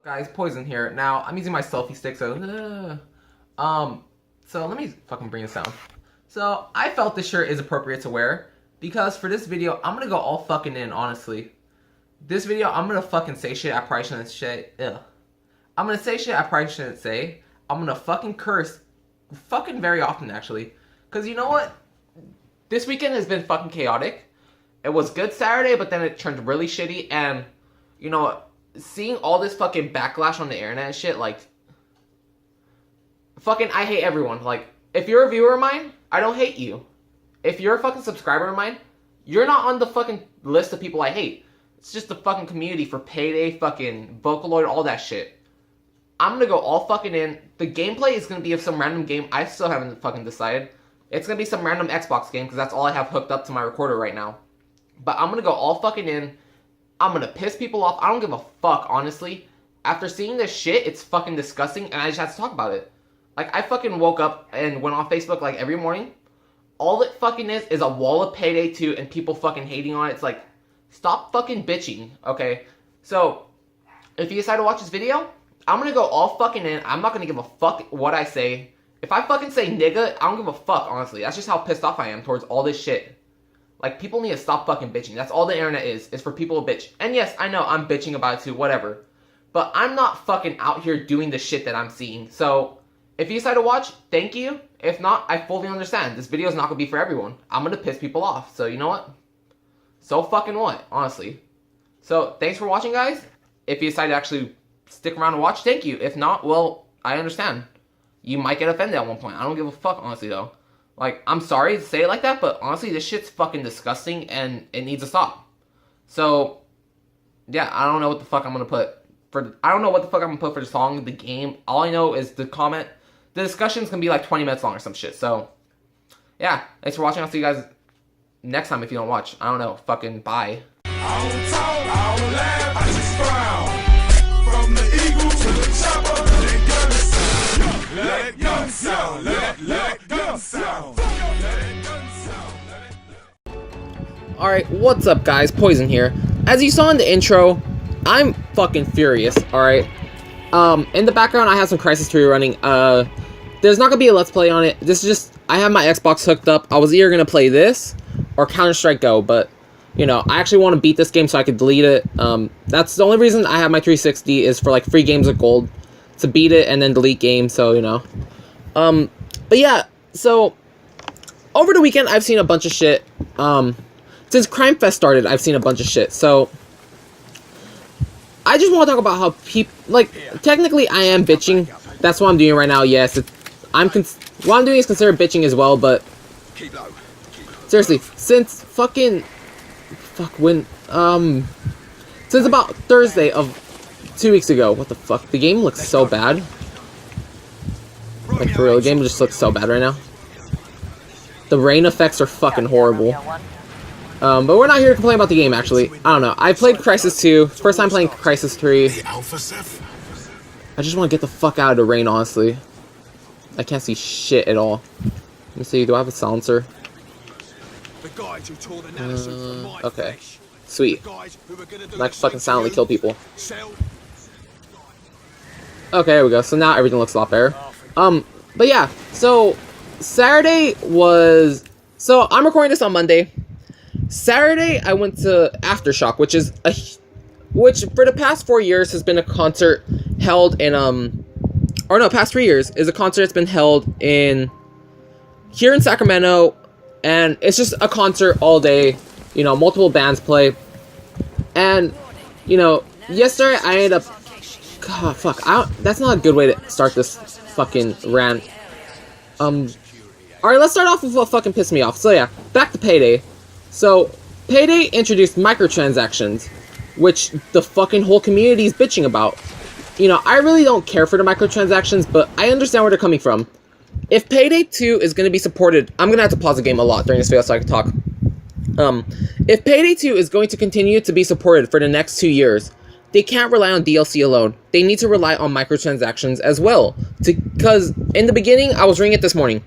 Guys, Poison here. Now, I'm using my selfie stick, so let me fucking bring this down. So, I felt this shirt is appropriate to wear, because for this video, I'm gonna go all fucking in, honestly. This video, I'm gonna fucking say shit I probably shouldn't say. I'm gonna say shit I probably shouldn't say. I'm gonna fucking curse fucking very often, actually. Because you know what? This weekend has been fucking chaotic. It was good Saturday, but then it turned really shitty, and, you know what? Seeing all this fucking backlash on the internet and shit, like, fucking, I hate everyone. Like, if you're a viewer of mine, I don't hate you. If you're a fucking subscriber of mine, you're not on the fucking list of people I hate. It's just the fucking community for Payday, fucking Vocaloid, all that shit. I'm gonna go all fucking in. The gameplay is gonna be of some random game I still haven't fucking decided. It's gonna be some random Xbox game, because that's all I have hooked up to my recorder right now. But I'm gonna go all fucking in. I'm gonna piss people off. I don't give a fuck, honestly. After seeing this shit, it's fucking disgusting, and I just have to talk about it. Like, I fucking woke up and went on Facebook, like, every morning. All it fucking is a wall of Payday 2 and people fucking hating on it. It's like, stop fucking bitching, okay? So, if you decide to watch this video, I'm gonna go all fucking in. I'm not gonna give a fuck what I say. If I fucking say nigga, I don't give a fuck, honestly. That's just how pissed off I am towards all this shit. Like, people need to stop fucking bitching. That's all the internet is for people to bitch. And yes, I know, I'm bitching about it too, whatever. But I'm not fucking out here doing the shit that I'm seeing. So, if you decide to watch, thank you. If not, I fully understand. This video is not gonna be for everyone. I'm gonna piss people off. So, you know what? So fucking what, honestly. So, thanks for watching, guys. If you decide to actually stick around and watch, thank you. If not, well, I understand. You might get offended at one point. I don't give a fuck, honestly, though. Like, I'm sorry to say it like that, but honestly, this shit's fucking disgusting, and it needs to stop. So, yeah, I don't know what the fuck I'm gonna put I don't know what the fuck I'm gonna put for the song, the game. All I know is the comment. The discussion's gonna be like 20 minutes long or some shit. So, yeah, thanks for watching. I'll see you guys next time if you don't watch. I don't know. Fucking bye. I don't talk, I don't laugh, I just frown. From the eagle to the chopper, let gun sound, let gun sound. Alright, what's up, guys? Poison here. As you saw in the intro, I'm fucking furious, alright? In the background, I have some Crysis 3 running. There's not gonna be a Let's Play on it. This is just, I have my Xbox hooked up. I was either gonna play this or Counter-Strike Go, but, you know, I actually want to beat this game so I could delete it. That's the only reason I have my 360 is for, like, free games of gold. To beat it and then delete game, so, you know. But yeah, so, over the weekend, I've seen a bunch of shit. Since Crime Fest started, I've seen a bunch of shit, so, I just want to talk about how people, like, technically, I am bitching. That's what I'm doing right now, yes. What I'm doing is considered bitching as well, but, seriously, since since about Thursday of 2 weeks ago, what the fuck? The game looks so bad. Like, for real, the game just looks so bad right now. The rain effects are fucking horrible. But we're not here to complain about the game, actually. I don't know. I played Crysis 2. First time playing Crysis 3. I just want to get the fuck out of the rain, honestly. I can't see shit at all. Let me see, do I have a silencer? Okay. Sweet. Like, fucking silently kill people. Okay, there we go. So now everything looks a lot better. But yeah, so Saturday was... So I'm recording this on Monday. Saturday, I went to Aftershock, which for the past 4 years has been a concert held in, or no, past 3 years, is a concert that's been held here in Sacramento, and it's just a concert all day, you know, multiple bands play, and, you know, yesterday I ended up, God, fuck, that's not a good way to start this fucking rant. Alright, let's start off with what fucking pissed me off. So yeah, back to Payday. So, Payday introduced microtransactions, which the fucking whole community is bitching about. You know, I really don't care for the microtransactions, but I understand where they're coming from. If Payday 2 is going to be supported, I'm going to have to pause the game a lot during this video so I can talk. If Payday 2 is going to continue to be supported for the next 2 years, they can't rely on DLC alone. They need to rely on microtransactions as well. Because in the beginning, I was reading it this morning.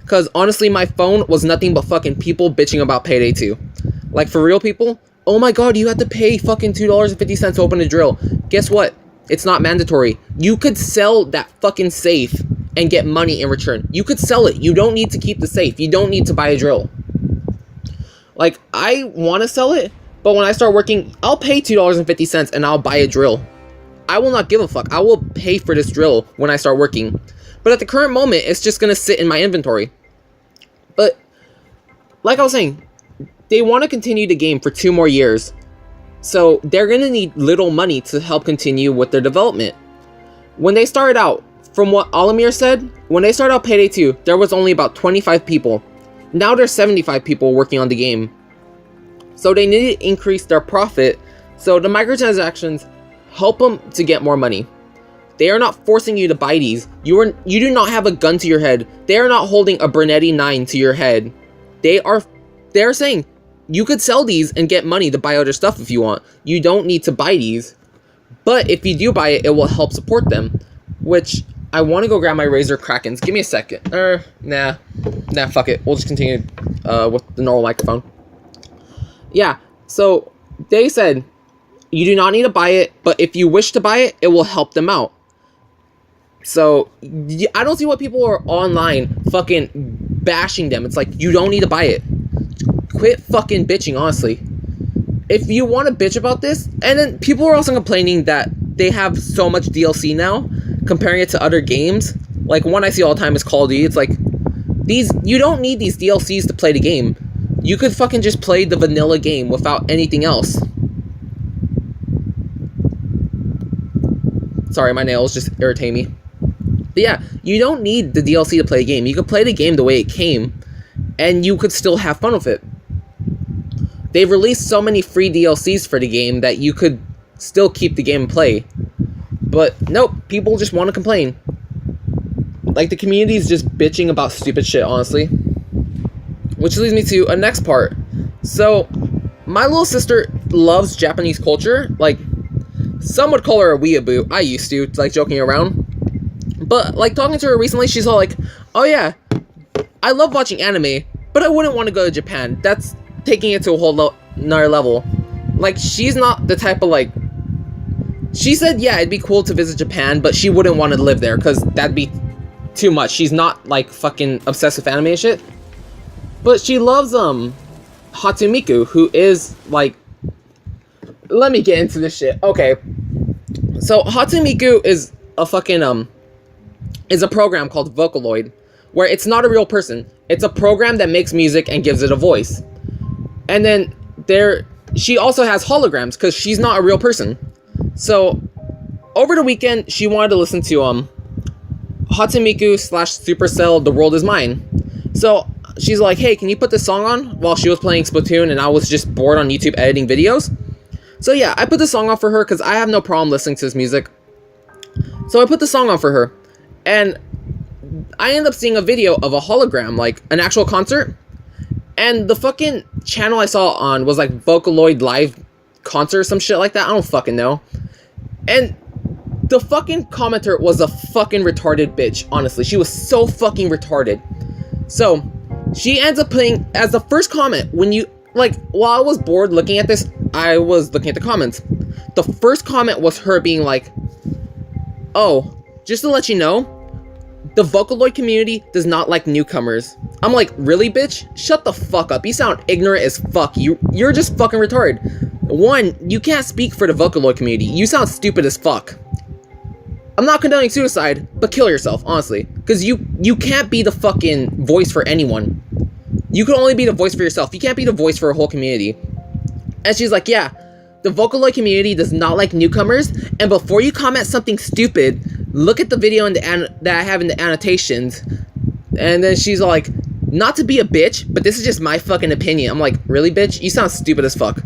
Because honestly, my phone was nothing but fucking people bitching about Payday 2. Like, for real, people, oh my god, you had to pay fucking $2.50 to open a drill. Guess what? It's not mandatory. You could sell that fucking safe and get money in return. You could sell it. You don't need to keep the safe. You don't need to buy a drill. Like, I want to sell it, but when I start working, I'll pay $2.50 and I'll buy a drill. I will not give a fuck. I will pay for this drill when I start working. But at the current moment, it's just going to sit in my inventory. But, like I was saying, they want to continue the game for 2 more years. So, they're going to need little money to help continue with their development. When they started out, from what Alamir said, when they started out Payday 2, there was only about 25 people. Now there's 75 people working on the game. So they need to increase their profit, so the microtransactions help them to get more money. They are not forcing you to buy these. You do not have a gun to your head. They are not holding a Bernetti 9 to your head. They're saying you could sell these and get money to buy other stuff if you want. You don't need to buy these. But if you do buy it, it will help support them. Which, I want to go grab my Razer Krakens. Give me a second. Nah, fuck it. We'll just continue with the normal microphone. Yeah, so they said you do not need to buy it, but if you wish to buy it, it will help them out. So, I don't see why people are online fucking bashing them. It's like, you don't need to buy it. Quit fucking bitching, honestly. If you want to bitch about this, and then people are also complaining that they have so much DLC now, comparing it to other games. Like, one I see all the time is Call of Duty. It's like, you don't need these DLCs to play the game. You could fucking just play the vanilla game without anything else. Sorry, my nails just irritate me. But yeah, you don't need the DLC to play a game. You could play the game the way it came, and you could still have fun with it. They've released so many free DLCs for the game that you could still keep the game and play. But nope, people just want to complain. Like, the community is just bitching about stupid shit, honestly. Which leads me to a next part. So, my little sister loves Japanese culture. Like, some would call her a weeaboo. I used to, like, joking around. But, like, talking to her recently, she's all like, oh yeah, I love watching anime, but I wouldn't want to go to Japan. That's taking it to a whole another level. Like, she's not the type of, like... She said, yeah, it'd be cool to visit Japan, but she wouldn't want to live there, because that'd be too much. She's not, like, fucking obsessed with anime and shit. But she loves, Hatsumiko, who is, like... Let me get into this shit. Okay. So, Hatsumiko is a fucking, is a program called Vocaloid, where it's not a real person. It's a program that makes music and gives it a voice. And then, she also has holograms, because she's not a real person. So, over the weekend, she wanted to listen to, Hatsumiko / Supercell, The World Is Mine. So, she's like, hey, can you put this song on? While she was playing Splatoon and I was just bored on YouTube editing videos. So yeah, I put the song on for her because I have no problem listening to this music. So I put the song on for her. And I ended up seeing a video of a hologram, like an actual concert. And the fucking channel I saw it on was like Vocaloid Live Concert or some shit like that. I don't fucking know. And the fucking commenter was a fucking retarded bitch, honestly. She was so fucking retarded. So, she ends up playing, as the first comment, when you, like, while I was bored looking at this, I was looking at the comments. The first comment was her being like, oh, just to let you know, the Vocaloid community does not like newcomers. I'm like, really, bitch? Shut the fuck up. You sound ignorant as fuck. You're just fucking retarded. One, you can't speak for the Vocaloid community. You sound stupid as fuck. I'm not condoning suicide, but kill yourself, honestly. Because you can't be the fucking voice for anyone. You can only be the voice for yourself. You can't be the voice for a whole community. And she's like, yeah, the Vocaloid community does not like newcomers, and before you comment something stupid, look at the video that I have in the annotations. And then she's like, not to be a bitch, but this is just my fucking opinion. I'm like, really, bitch? You sound stupid as fuck.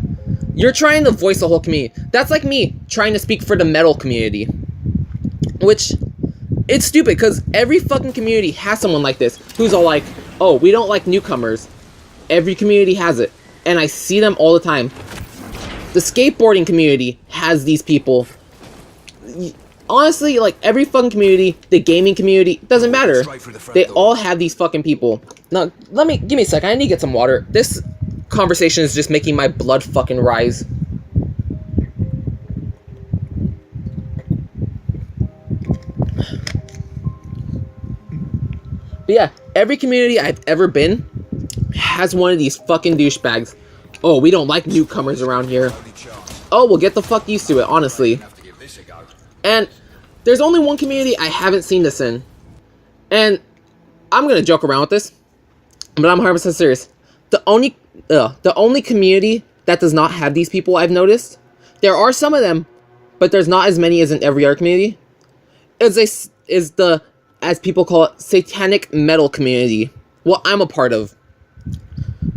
You're trying to voice the whole community. That's like me trying to speak for the metal community. Which, it's stupid, because every fucking community has someone like this, who's all like, oh, we don't like newcomers. Every community has it. And I see them all the time. The skateboarding community has these people. Honestly, like, every fucking community, the gaming community, doesn't matter. They all have these fucking people. Now, give me a sec, I need to get some water. This conversation is just making my blood fucking rise. But yeah, every community I've ever been has one of these fucking douchebags. Oh, we don't like newcomers around here. Oh, well, get the fuck used to it, honestly. And there's only one community I haven't seen this in. And I'm gonna joke around with this, but I'm 100% serious. The only community that does not have these people I've noticed, there are some of them, but there's not as many as in every other community, is the, as people call it, satanic metal community. What I'm a part of.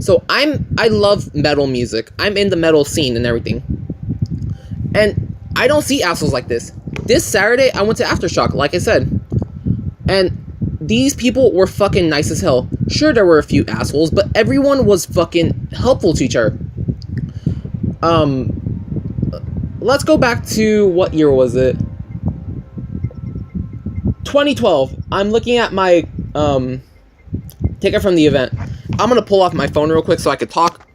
So I love metal music. I'm in the metal scene and everything. And I don't see assholes like this. This Saturday, I went to Aftershock, like I said. And these people were fucking nice as hell. Sure, there were a few assholes, but everyone was fucking helpful to each other. Let's go back to, what year was it? 2012. I'm looking at my, ticket from the event. I'm gonna pull off my phone real quick so I could talk.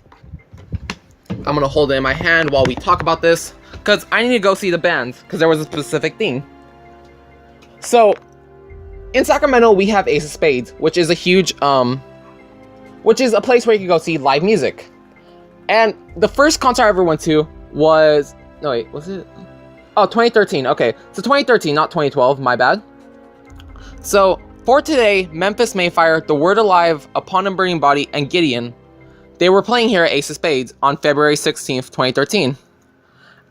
I'm gonna hold it in my hand while we talk about this, because I need to go see the bands, because there was a specific thing. So, in Sacramento, we have Ace of Spades, which is a huge, which is a place where you can go see live music. And the first concert I ever went to was, no wait, was it? Oh, 2013, okay. So 2013, not 2012, my bad. So, for today, Memphis Mayfire, The Word Alive, Upon a Burning Body, and Gideon, they were playing here at Ace of Spades on February 16th, 2013.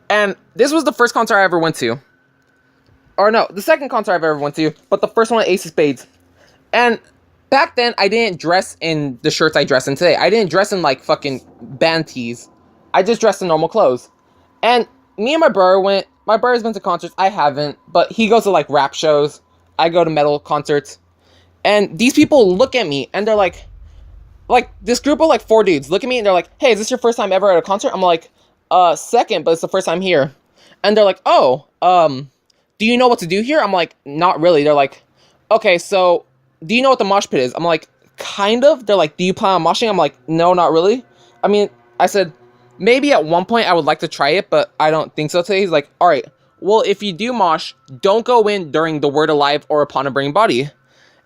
And this was the first concert I ever went to. Or no, the second concert I've ever went to, but the first one at Ace of Spades. And back then, I didn't dress in the shirts I dress in today. I didn't dress in, like, fucking band tees. I just dressed in normal clothes. And me and my brother went. My brother's been to concerts. I haven't. But he goes to, like, rap shows. I go to metal concerts. And these people look at me, and they're like, this group of, like, 4 dudes look at me, and they're like, hey, is this your first time ever at a concert? I'm like, second, but it's the first time here. And they're like, oh, do you know what to do here? I'm like, not really. They're like, okay, so do you know what the mosh pit is? I'm like, kind of. They're like, do you plan on moshing? I'm like, no, not really. I mean, I said, maybe at one point I would like to try it, but I don't think so today. He's like, all right, well, if you do mosh, don't go in during The Word Alive or Upon a Burning Body.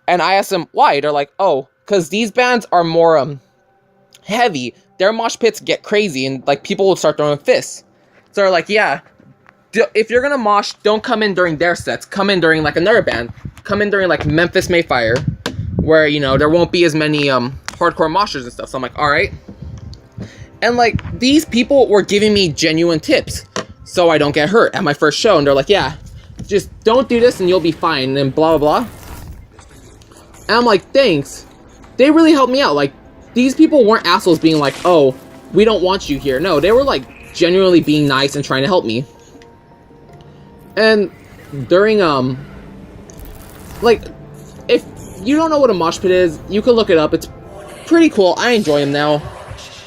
And I asked them why. They're like, oh, because these bands are more heavy. Their mosh pits get crazy, and like people will start throwing fists. So they're like, yeah, if you're gonna mosh, don't come in during their sets. Come in during like another band. Come in during like Memphis Mayfire, where, you know, there won't be as many hardcore moshers and stuff. So I'm like, all right. And like these people were giving me genuine tips so I don't get hurt at my first show. And they're like, yeah, just don't do this and you'll be fine. And blah blah blah. And I'm like, thanks. They really helped me out. Like, these people weren't assholes being like, oh, we don't want you here. No, they were like genuinely being nice and trying to help me. And during like, if you don't know what a mosh pit is, you can look it up. It's pretty cool. I enjoy them now.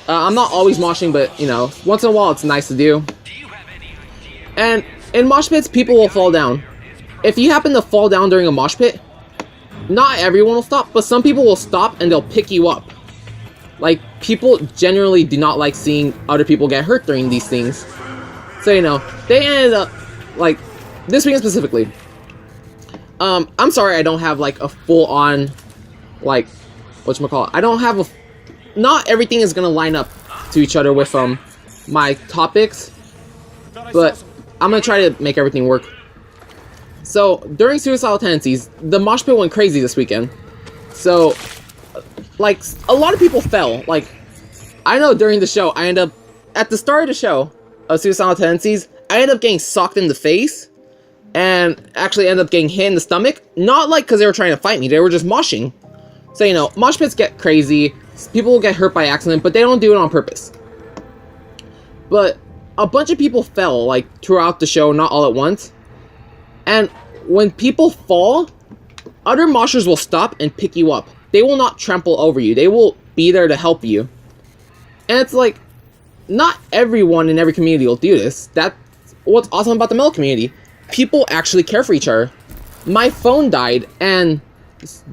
I'm not always moshing, but, you know, once in a while it's nice to do. And in mosh pits, people will fall down. If you happen to fall down during a mosh pit, not everyone will stop, but some people will stop and they'll pick you up. Like, people generally do not like seeing other people get hurt during these things. So, you know, they ended up, like, this weekend specifically. I'm sorry I don't have, like, a full-on, like, whatchamacallit. I don't have a... Not everything is gonna line up to each other with, my topics. But I'm gonna try to make everything work. So, during Suicidal Tendencies, the mosh pit went crazy this weekend. So, like, a lot of people fell. Like, I know during the show, I ended up... At the start of the show of Suicidal Tendencies, I ended up getting socked in the face. And actually ended up getting hit in the stomach. Not, like, because they were trying to fight me. They were just moshing. So, you know, mosh pits get crazy. People will get hurt by accident, but they don't do it on purpose. But a bunch of people fell, like, throughout the show, not all at once. And when people fall, other moshers will stop and pick you up. They will not trample over you. They will be there to help you. And it's like, not everyone in every community will do this. That's what's awesome about the metal community. People actually care for each other. My phone died, and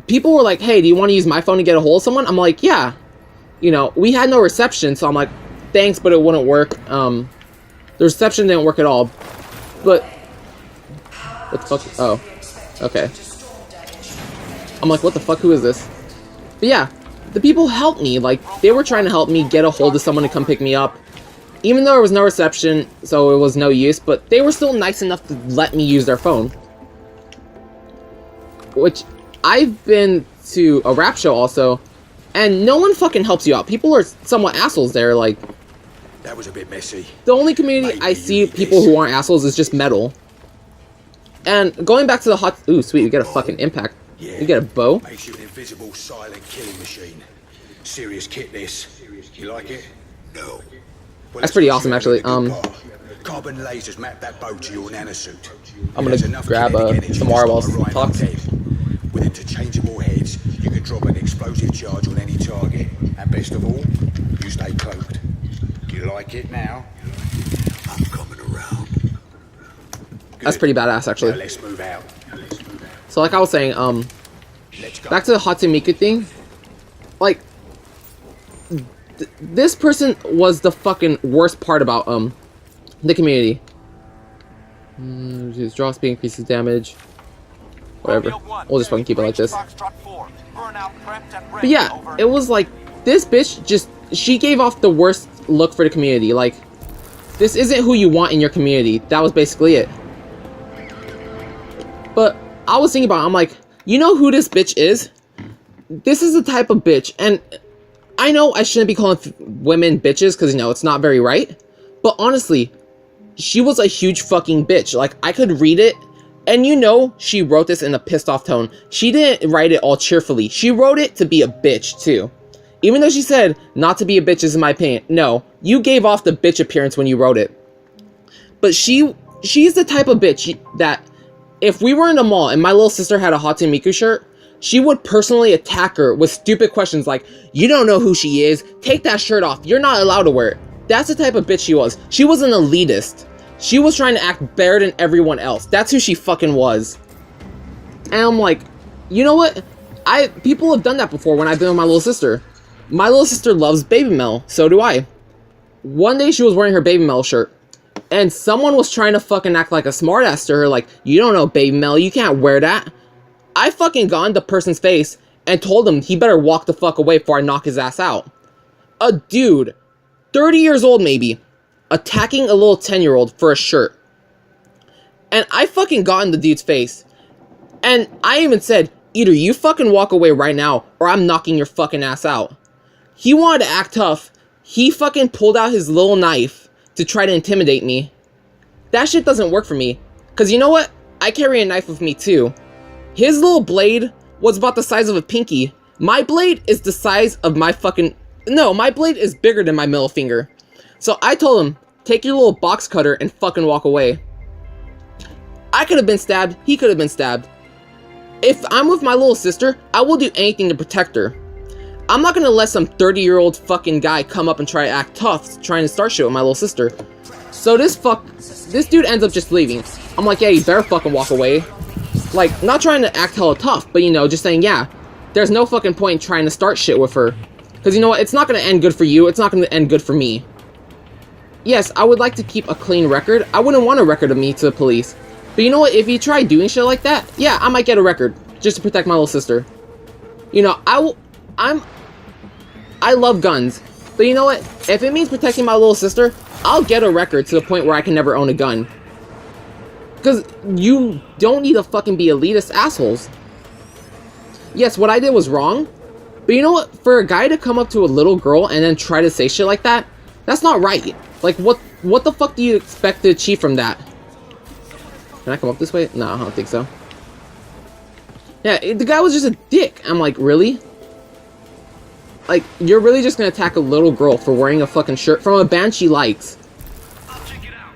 people were like, hey, do you want to use my phone to get a hold of someone? I'm like, yeah. You know, we had no reception, so I'm like, thanks, but it wouldn't work. The reception didn't work at all. But... What the fuck? Oh. Okay. I'm like, what the fuck, who is this? But yeah, the people helped me. Like, they were trying to help me get a hold of someone to come pick me up. Even though there was no reception, so it was no use, but they were still nice enough to let me use their phone. Which, I've been to a rap show also, and no one fucking helps you out. People are somewhat assholes there, like... That was a bit messy. The only community I see people who aren't assholes is just metal. And going back to the hot... Ooh, sweet, we get a fucking impact. Yeah. We get a bow. Makes you an invisible, silent killing machine. Serious kit, this. You like it? No. Well, That's pretty awesome, actually. Carbon lasers map that bow to your nanosuit. I'm gonna grab some more while talks. With interchangeable heads, you can drop an explosive charge on any target. And best of all, you stay cloaked. You like it now? I'm coming around. That's pretty badass, actually. Now let's move out. So like I was saying, back to the Hatsune Miku thing, like, this person was the fucking worst part about, the community. Draw speed increases damage. Whatever. We'll just fucking keep it like this. But yeah, it was like, this bitch just, she gave off the worst look for the community. Like, this isn't who you want in your community. That was basically it. But I was thinking about it, I'm like, you know who this bitch is? This is the type of bitch, and I know I shouldn't be calling women bitches, because, you know, it's not very right. But honestly, she was a huge fucking bitch. Like, I could read it, and you know she wrote this in a pissed off tone. She didn't write it all cheerfully. She wrote it to be a bitch, too. Even though she said, not to be a bitch is in my opinion. No, you gave off the bitch appearance when you wrote it. But she's the type of bitch that, if we were in the mall and my little sister had a Hatsune Miku shirt, she would personally attack her with stupid questions like, you don't know who she is, take that shirt off, you're not allowed to wear it. That's the type of bitch she was. She was an elitist. She was trying to act better than everyone else. That's who she fucking was. And I'm like, you know what? People have done that before when I've been with my little sister. My little sister loves Baby Mel, so do I. One day she was wearing her Baby Mel shirt, and someone was trying to fucking act like a smartass to her, like, you don't know Baby Mel, you can't wear that. I fucking got in the person's face and told him he better walk the fuck away before I knock his ass out. A dude, 30 years old maybe, attacking a little 10-year-old for a shirt. And I fucking got in the dude's face. And I even said, either you fucking walk away right now, or I'm knocking your fucking ass out. He wanted to act tough. He fucking pulled out his little knife to try to intimidate me. That shit doesn't work for me. Cause you know what? I carry a knife with me too. His little blade was about the size of a pinky. My blade is the size of my fucking... No, my blade is bigger than my middle finger. So I told him, take your little box cutter and fucking walk away. I could have been stabbed. He could have been stabbed. If I'm with my little sister, I will do anything to protect her. I'm not gonna let some 30-year-old fucking guy come up and try to act tough, trying to start shit with my little sister. So this dude ends up just leaving. I'm like, yeah, you better fucking walk away. Like, not trying to act hella tough, but you know, just saying, yeah, there's no fucking point in trying to start shit with her. Because you know what, it's not gonna end good for you, it's not gonna end good for me. Yes, I would like to keep a clean record. I wouldn't want a record of me to the police. But you know what, if you try doing shit like that, yeah, I might get a record, just to protect my little sister. You know, I love guns, but you know what? If it means protecting my little sister, I'll get a record to the point where I can never own a gun. Because you don't need to fucking be elitist assholes. Yes, what I did was wrong, but you know what? For a guy to come up to a little girl and then try to say shit like that, that's not right. Like, what the fuck do you expect to achieve from that? Can I come up this way? No, I don't think so. Yeah, the guy was just a dick. I'm like, really? Like, you're really just gonna attack a little girl for wearing a fucking shirt from a band she likes.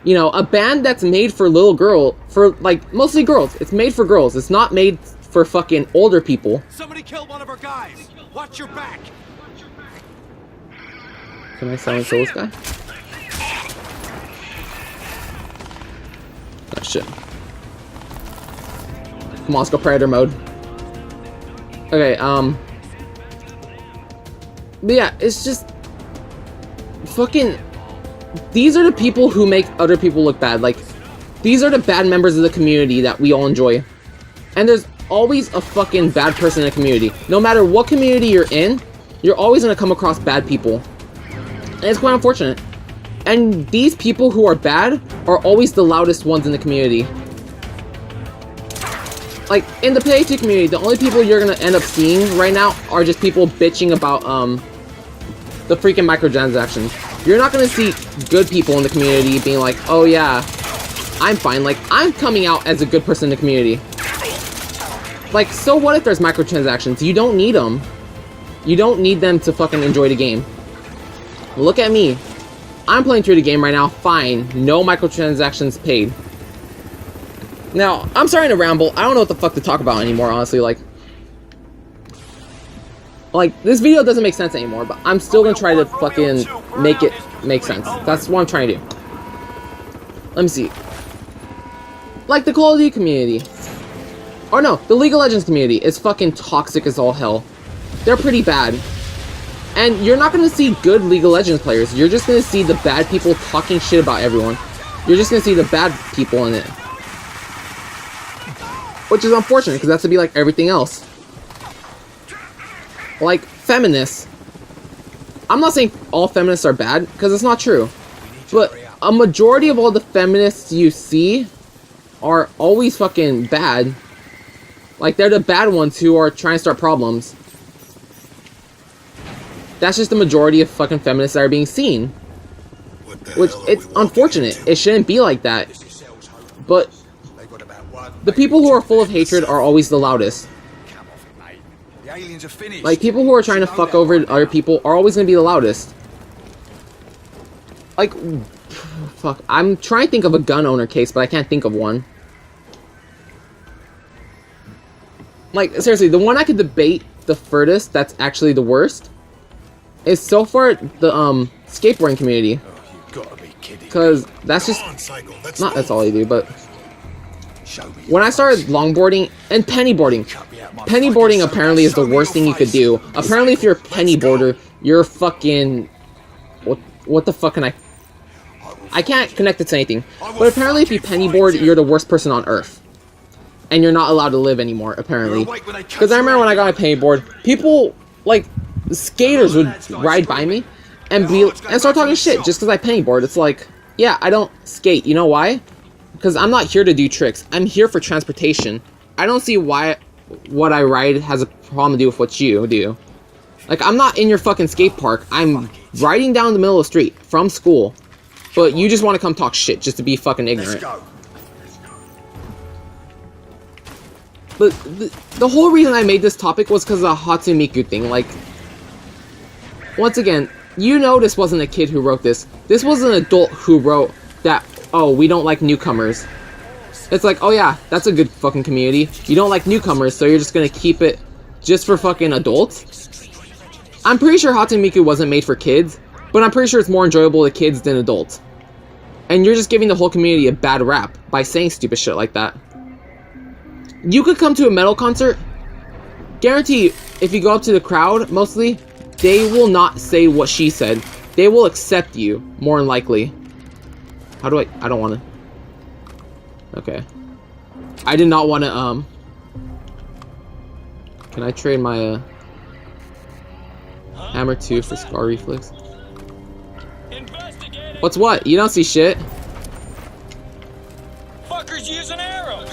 You know, a band that's made for little girl, for, like, mostly girls. It's made for girls. It's not made for fucking older people. Somebody killed one of our guys. Watch your back. Can I silence this guy? Oh, shit. Come on, let's go Predator mode. Okay, but yeah, it's just... Fucking... These are the people who make other people look bad. Like, these are the bad members of the community that we all enjoy. And there's always a fucking bad person in a community. No matter what community you're in, you're always gonna come across bad people. And it's quite unfortunate. And these people who are bad are always the loudest ones in the community. Like, in the Payday 2 community, the only people you're gonna end up seeing right now are just people bitching about, the freaking microtransactions. You're not gonna see good people in the community being like, oh yeah, I'm fine. Like, I'm coming out as a good person in the community. Like, so what if there's microtransactions? You don't need them. You don't need them to fucking enjoy the game. Look at me. I'm playing through the game right now, fine. No microtransactions paid. Now, I'm starting to ramble. I don't know what the fuck to talk about anymore, honestly. Like, this video doesn't make sense anymore, but I'm still gonna try to fucking make it make sense. That's what I'm trying to do. Let me see. Like, the Call of Duty community. Or no, the League of Legends community is fucking toxic as all hell. They're pretty bad. And you're not gonna see good League of Legends players. You're just gonna see the bad people talking shit about everyone. You're just gonna see the bad people in it. Which is unfortunate, because that's to be like everything else. Like, feminists. I'm not saying all feminists are bad, because it's not true. But a majority of all the feminists you see are always fucking bad. Like, they're the bad ones who are trying to start problems. That's just the majority of fucking feminists that are being seen. Which, it's unfortunate. It shouldn't be like that. But the people who are full of hatred are always the loudest. Like, people who are trying to fuck over other people are always going to be the loudest. Like, fuck, I'm trying to think of a gun owner case, but I can't think of one. Like, seriously, the one I could debate the furthest that's actually the worst is so far the skateboarding community. Because that's just not that's all I do, but when I started longboarding and pennyboarding apparently is the worst thing you could do. Apparently, if you're a pennyboarder, you're fucking what the fuck can I can't connect it to anything. But apparently, if you pennyboard, you're the worst person on earth. And you're not allowed to live anymore, apparently. Because I remember when I got a pennyboard, people, like, skaters would ride by me and start talking shit just because I pennyboard. It's like, yeah, I don't skate. You know why? Because I'm not here to do tricks. I'm here for transportation. I don't see why what I ride has a problem to do with what you do. Like, I'm not in your fucking skate park. I'm riding down the middle of the street from school. But you just want to come talk shit just to be fucking ignorant. But the whole reason I made this topic was because of the Hatsune Miku thing. Like, once again, you know this wasn't a kid who wrote this. This was an adult who wrote that, oh, we don't like newcomers. It's like, oh yeah, that's a good fucking community. You don't like newcomers, so you're just gonna keep it just for fucking adults? I'm pretty sure Hatsune Miku wasn't made for kids, but I'm pretty sure it's more enjoyable to kids than adults. And you're just giving the whole community a bad rap by saying stupid shit like that. You could come to a metal concert, guarantee you, if you go up to the crowd, mostly, they will not say what she said. They will accept you, more than likely. How do I don't want to. Okay. I did not want to, Can I trade my, Hammer 2 for Scar Reflex? What's what? You don't see shit. Fuckers using arrows.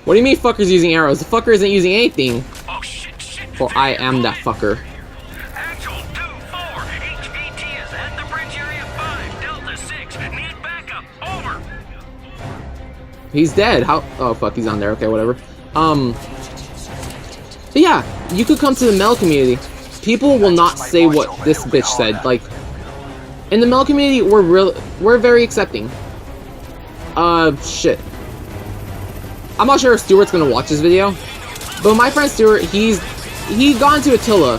What do you mean fuckers using arrows? The fucker isn't using anything. Oh shit. For I am that fucker. Actual 2-4. HVT is at the bridge area 5. Delta 6. Need backup. Over. He's dead. How? Oh fuck, he's on there. Okay, whatever. But yeah, you could come to the Mel community. People will not say what this bitch said. Like, in the Mel community, we're very accepting. Shit. I'm not sure if Stuart's gonna watch this video, but my friend Stuart, he got into Attila,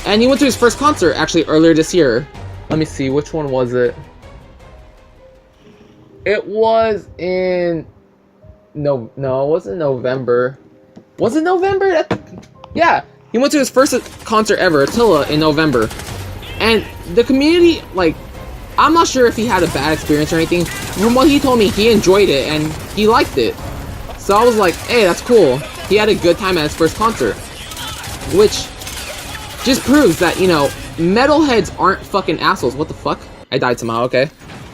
and he went to his first concert actually earlier this year. Let me see, which one was it? It was in no, it wasn't November. Was it November? Yeah, he went to his first concert ever, Attila, in November, and the community, like, I'm not sure if he had a bad experience or anything. From what he told me, he enjoyed it and he liked it. So I was like, hey, that's cool. He had a good time at his first concert. Which just proves that, you know, metalheads aren't fucking assholes. What the fuck? I died somehow, okay.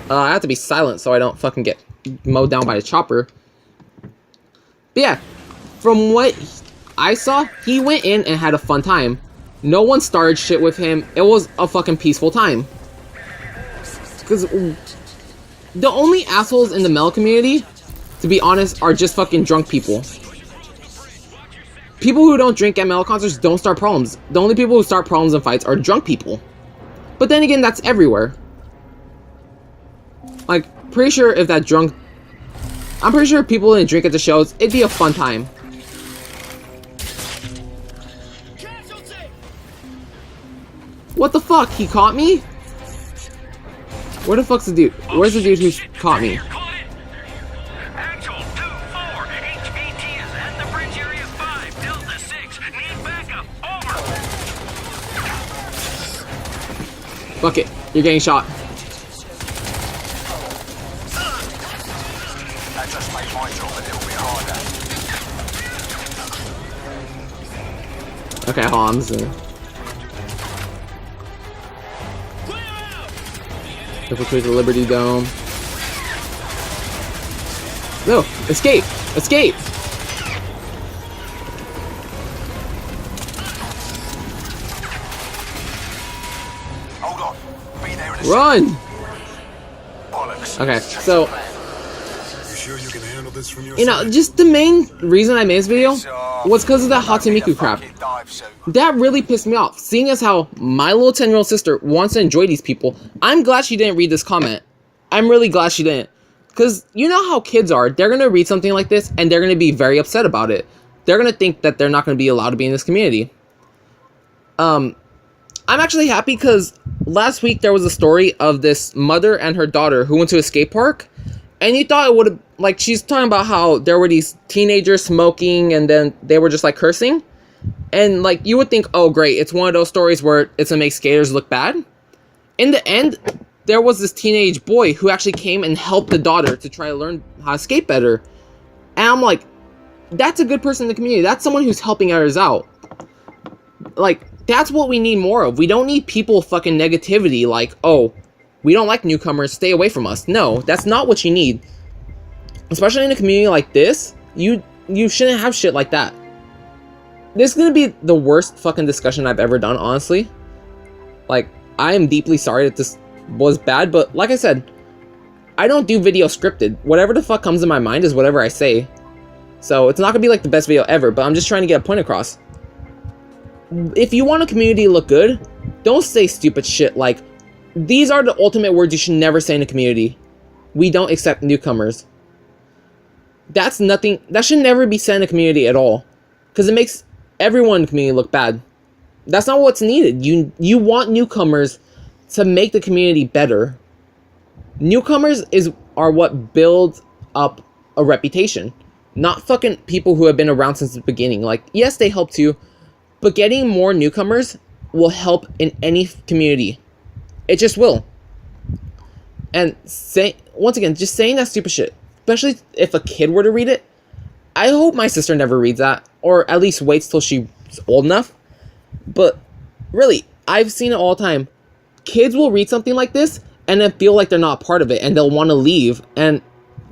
I have to be silent so I don't fucking get mowed down by a chopper. But yeah, from what I saw, he went in and had a fun time. No one started shit with him. It was a fucking peaceful time. Because the only assholes in the metal community, to be honest, are just fucking drunk people. People who don't drink at metal concerts don't start problems. The only people who start problems and fights are drunk people. But then again, that's everywhere. Like, pretty sure if that drunk... I'm pretty sure if people didn't drink at the shows, it'd be a fun time. What the fuck? He caught me? Where the fuck's the dude? Where's the dude who caught me? Actual 2-4. HVT is at the bridge area 5. Delta 6. Need backup. Over. Fuck it. You're getting shot. That just made my job a little bit harder. Okay, hold on. I'm just gonna... Infiltrate the Liberty Dome. No! Escape! Escape! Hold on. Be there in a Run! bollocks. Okay, so, You sure you can handle this from your you know, just the main reason I made this video was because of that Hatsumiko crap. That really pissed me off, seeing as how my little 10-year-old sister wants to enjoy these people. I'm glad she didn't read this comment. I'm really glad she didn't. Because you know how kids are. They're going to read something like this, and they're going to be very upset about it. They're going to think that they're not going to be allowed to be in this community. I'm actually happy because last week there was a story of this mother and her daughter who went to a skate park. And you thought it would have, like, she's talking about how there were these teenagers smoking and then they were just, like, cursing. And, like, you would think, oh, great, it's one of those stories where it's gonna make skaters look bad. In the end, there was this teenage boy who actually came and helped the daughter to try to learn how to skate better. And I'm like, that's a good person in the community. That's someone who's helping others out. Like, that's what we need more of. We don't need people fucking negativity like, oh, we don't like newcomers, stay away from us. No, that's not what you need. Especially in a community like this, you shouldn't have shit like that. This is gonna be the worst fucking discussion I've ever done, honestly. Like, I am deeply sorry that this was bad, but like I said, I don't do video scripted. Whatever the fuck comes in my mind is whatever I say. So, it's not gonna be like the best video ever, but I'm just trying to get a point across. If you want a community to look good, don't say stupid shit like, these are the ultimate words you should never say in a community. We don't accept newcomers. That's nothing, that should never be said in a community at all. Because it makes everyone in the community look bad. That's not what's needed. You want newcomers to make the community better. Newcomers are what builds up a reputation. Not fucking people who have been around since the beginning. Like, yes, they help too. But getting more newcomers will help in any community. It just will. And once again, just saying that stupid shit, especially if a kid were to read it, I hope my sister never reads that, or at least waits till she's old enough. But really, I've seen it all the time. Kids will read something like this and then feel like they're not a part of it, and they'll want to leave, and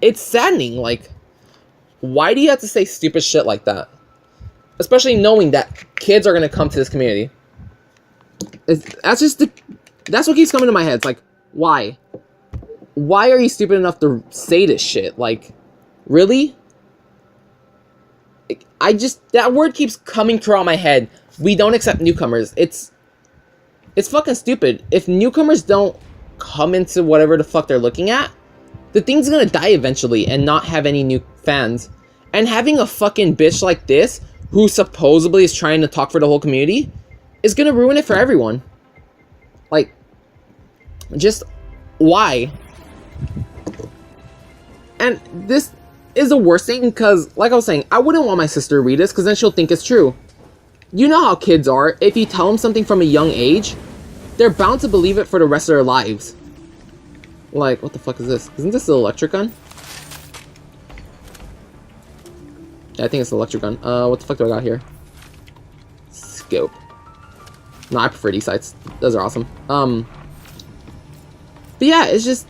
it's saddening. Like, why do you have to say stupid shit like that? Especially knowing that kids are going to come to this community. That's what keeps coming to my head. It's like, why? Why are you stupid enough to say this shit? Like, really? That word keeps coming throughout my head. We don't accept newcomers. It's fucking stupid. If newcomers don't come into whatever the fuck they're looking at, the thing's gonna die eventually and not have any new fans. And having a fucking bitch like this, who supposedly is trying to talk for the whole community, is gonna ruin it for everyone. Like, just why? And this is the worst thing because, like I was saying, I wouldn't want my sister to read this because then she'll think it's true. You know how kids are. If you tell them something from a young age, they're bound to believe it for the rest of their lives. Like, what the fuck is this? Isn't this the electric gun? Yeah, I think it's the electric gun. What the fuck do I got here? Scope. No, I prefer these sights. Those are awesome. But yeah, it's just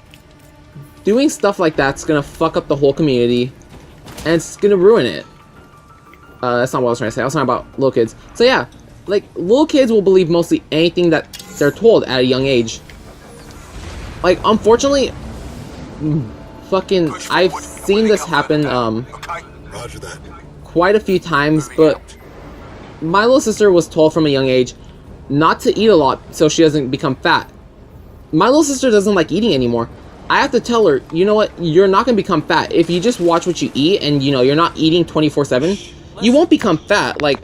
doing stuff like that's gonna fuck up the whole community, and it's gonna ruin it. That's not what I was trying to say. I was talking about little kids. So yeah, like, little kids will believe mostly anything that they're told at a young age. Like, unfortunately, fucking, I've seen this happen, Roger that. quite a few times, but my little sister was told from a young age not to eat a lot so she doesn't become fat. My little sister doesn't like eating anymore. I have to tell her, you know what, you're not going to become fat. If you just watch what you eat and, you know, you're not eating 24/7, you won't become fat. Like,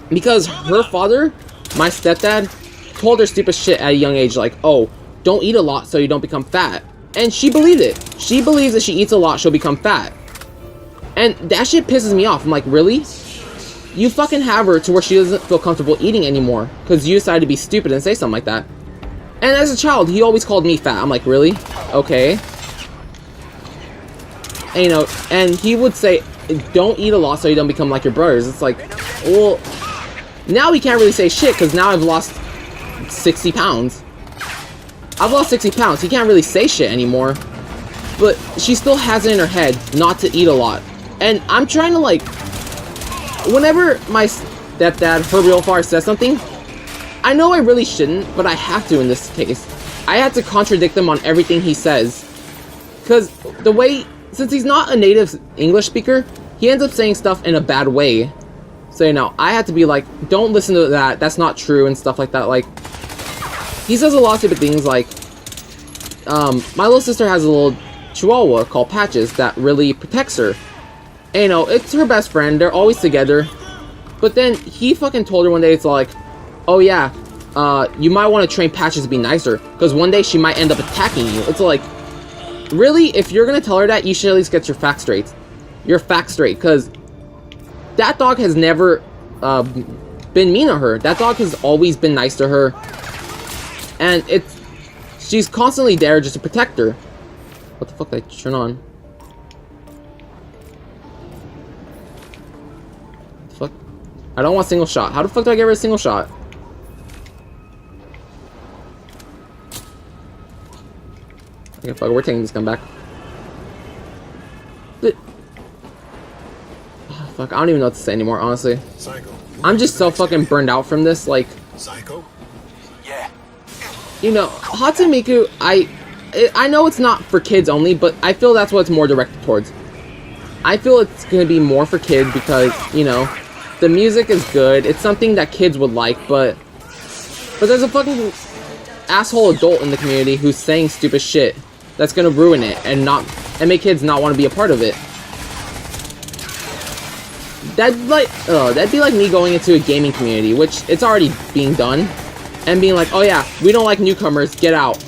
because her father, my stepdad, told her stupid shit at a young age, like, oh, don't eat a lot so you don't become fat. And she believed it. She believes that she eats a lot, she'll become fat. And that shit pisses me off. I'm like, really? You fucking have her to where she doesn't feel comfortable eating anymore because you decided to be stupid and say something like that. And as a child, he always called me fat. I'm like, really? Okay. And, you know, and he would say, don't eat a lot so you don't become like your brothers. It's like, well, now he can't really say shit because now I've lost 60 pounds. I've lost 60 pounds. He can't really say shit anymore. But she still has it in her head not to eat a lot. And I'm trying to, like, whenever my stepdad, Herbie Olfar, says something, I know I really shouldn't, but I have to in this case. I have to contradict him on everything he says. Because the way, since he's not a native English speaker, he ends up saying stuff in a bad way. So, you know, I have to be like, don't listen to that, that's not true, and stuff like that. Like, he says a lot of stupid things, like, my little sister has a little chihuahua called Patches that really protects her. And, you know, it's her best friend, they're always together. But then he fucking told her one day, it's like, oh yeah, you might want to train Patches to be nicer, because one day she might end up attacking you. It's like, really? If you're gonna tell her that, you should at least get your facts straight. Your facts straight, because that dog has never been mean to her. That dog has always been nice to her. And she's constantly there just to protect her. What the fuck did I turn on? What the fuck? I don't want single shot. How the fuck do I get rid of single shot? Okay, fuck, we're taking this gun back. But, oh, fuck, I don't even know what to say anymore, honestly. Psycho. I'm just so fucking burned out from this, like, Psycho? Yeah. you know, Hatsune Miku, I know it's not for kids only, but I feel that's what it's more directed towards. I feel it's gonna be more for kids because, you know, the music is good, it's something that kids would like, but there's a fucking asshole adult in the community who's saying stupid shit that's gonna ruin it and make kids not want to be a part of it. That'd be like me going into a gaming community, which it's already being done, and being like, oh yeah, we don't like newcomers, get out.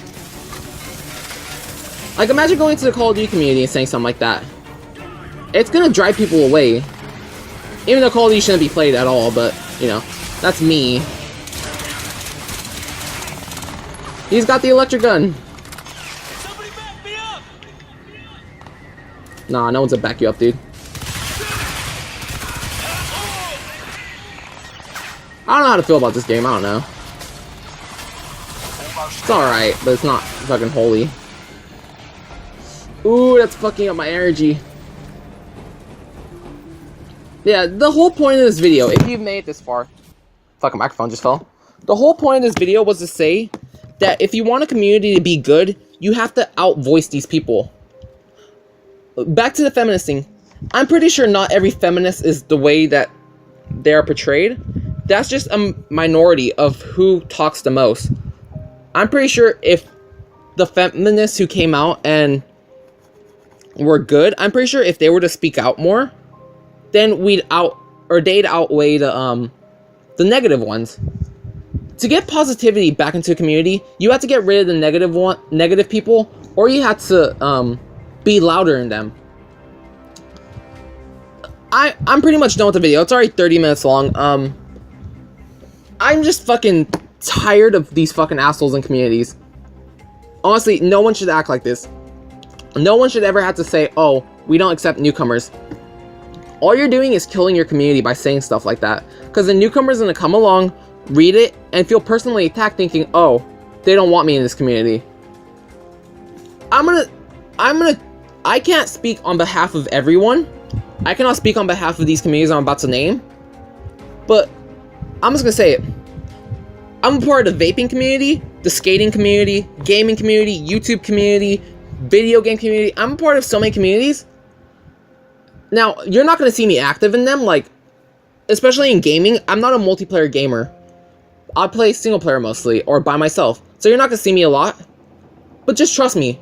Like, imagine going to the Call of Duty community and saying something like that. It's gonna drive people away. Even though Call of Duty shouldn't be played at all, but, you know, that's me. He's got the electric gun. Somebody back me up! Nah, no one's gonna back you up, dude. I don't know how to feel about this game, I don't know. It's alright, but it's not fucking holy. Ooh, that's fucking up my energy. Yeah, the whole point of this video, if you've made it this far... Fucking microphone just fell. The whole point of this video was to say that if you want a community to be good, you have to outvoice these people. Back to the feminist thing. I'm pretty sure not every feminist is the way that they are portrayed. That's just a minority of who talks the most. I'm pretty sure if the feminists who came out and were good, I'm pretty sure if they were to speak out more, then they'd outweigh the negative ones. To get positivity back into a community, you have to get rid of the negative people, or you have to be louder in them. I'm pretty much done with the video. It's already 30 minutes long. I'm just fucking tired of these fucking assholes in communities. honestly, no one should act like this. No one should ever have to say, oh, we don't accept newcomers. All you're doing is killing your community by saying stuff like that. Because the newcomer's gonna come along, read it, and feel personally attacked thinking, oh, they don't want me in this community. I can't speak on behalf of everyone. I cannot speak on behalf of these communities I'm about to name. But I'm just gonna say it. I'm a part of the vaping community, the skating community, gaming community, YouTube community, video game community. I'm a part of so many communities. Now, you're not gonna see me active in them, like, especially in gaming. I'm not a multiplayer gamer. I play single player mostly, or by myself. So you're not gonna see me a lot. But just trust me.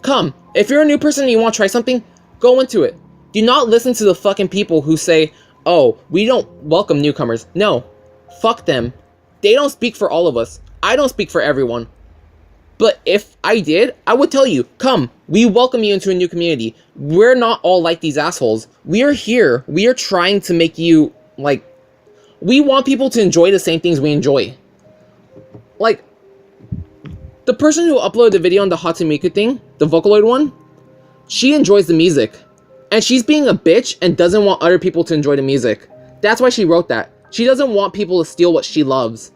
Come. If you're a new person and you want to try something, go into it. Do not listen to the fucking people who say, oh, we don't welcome newcomers. No. Fuck them. They don't speak for all of us. I don't speak for everyone. But if I did, I would tell you, come, we welcome you into a new community. We're not all like these assholes. We are here. We are trying to make you, like, we want people to enjoy the same things we enjoy. Like, the person who uploaded the video on the Hatsumika thing, the Vocaloid one, she enjoys the music. And she's being a bitch and doesn't want other people to enjoy the music. That's why she wrote that. She doesn't want people to steal what she loves.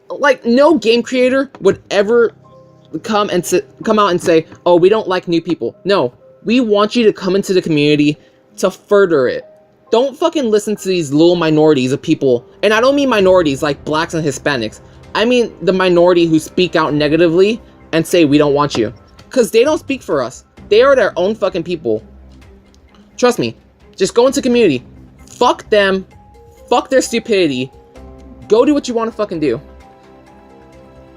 Like, no game creator would ever come out and say, oh, we don't like new people. No, we want you to come into the community to further it. Don't fucking listen to these little minorities of people. And I don't mean minorities like blacks and Hispanics. I mean the minority who speak out negatively and say we don't want you. Because they don't speak for us. They are their own fucking people. Trust me. Just go into community. Fuck them. Fuck their stupidity. Go do what you want to fucking do.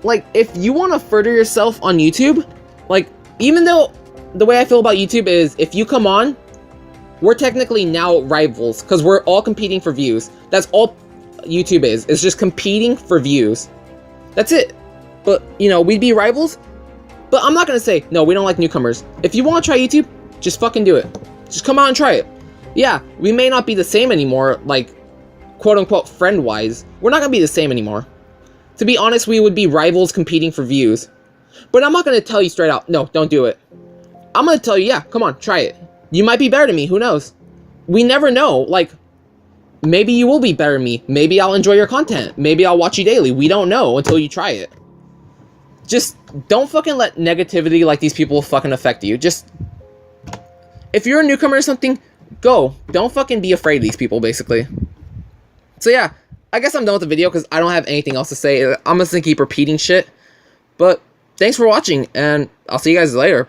Like, if you want to further yourself on YouTube, like, even though the way I feel about YouTube is, if you come on, we're technically now rivals, because we're all competing for views. That's all YouTube is. It's just competing for views. That's it. But, you know, we'd be rivals. But I'm not going to say, no, we don't like newcomers. If you want to try YouTube, just fucking do it. Just come out and try it. Yeah, we may not be the same anymore, like, quote-unquote friend-wise. We're not going to be the same anymore. To be honest, we would be rivals competing for views. But I'm not going to tell you straight out, no, don't do it. I'm going to tell you, yeah, come on, try it. You might be better than me, who knows? We never know, like, maybe you will be better than me. Maybe I'll enjoy your content. Maybe I'll watch you daily. We don't know until you try it. Just don't fucking let negativity like these people fucking affect you. Just, if you're a newcomer or something, go. Don't fucking be afraid of these people, basically. So yeah, I guess I'm done with the video because I don't have anything else to say. I'm just gonna keep repeating shit. But thanks for watching, and I'll see you guys later.